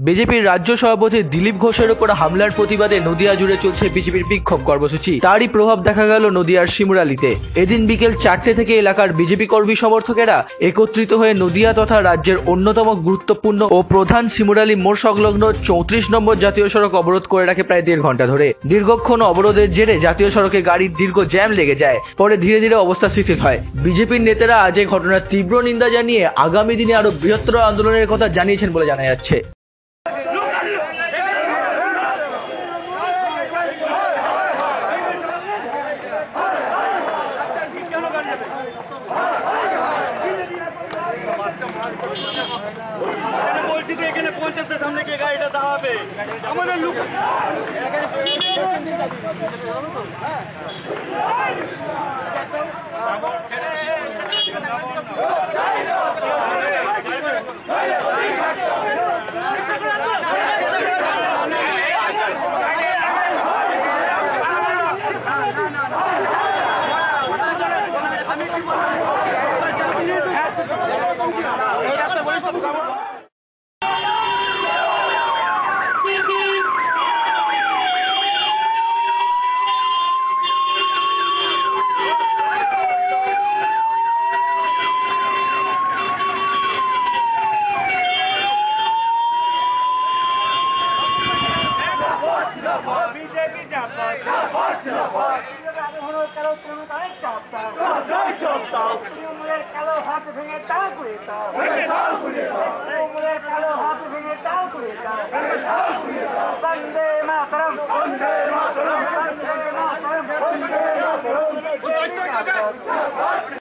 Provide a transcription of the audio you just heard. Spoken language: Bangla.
বিজেপির রাজ্য সভাপতি দিলীপ ঘোষের উপর হামলার প্রতিবাদে নদিয়া জুড়ে চলছে বিজেপির বিক্ষোভ কর্মসূচি। তারই প্রভাব দেখা গেল নদিয়ার শিমুরালীতে। এদিন বিকেল 4টে থেকে এলাকার বিজেপি কর্মী সমর্থকেরা একত্রিত হয়ে নদিয়া তথা রাজ্যের অন্যতম গুরুত্বপূর্ণ ও প্রধান শিমুরালী মোড় সংলগ্ন 34 নম্বর জাতীয় সড়ক অবরোধ করে রাখে প্রায় 1.5 ঘন্টা ধরে। দীর্ঘক্ষণ অবরোধের জেরে জাতীয় সড়কে গাড়ির দীর্ঘ জ্যাম লেগে যায়। পরে ধীরে ধীরে অবস্থা শিথিল হয়। বিজেপির নেতারা আজ এই ঘটনার তীব্র নিন্দা জানিয়ে আগামী দিনে আরো বৃহত্তর আন্দোলনের কথা জানিয়েছেন বলে জানা যাচ্ছে। বলছি যে এখানে পঞ্চায়েতের সামনে গিয়ে গাড়িটা দাঁড়াবে আমাদের লোক কালো হাত ভেঙে তাও করে দাও, কালো হাত ভেঙে তাও করে দাও। বন্দে মাতরম, বন্দে মাতরম, বন্দে মাতরম, বন্দে মাতরম।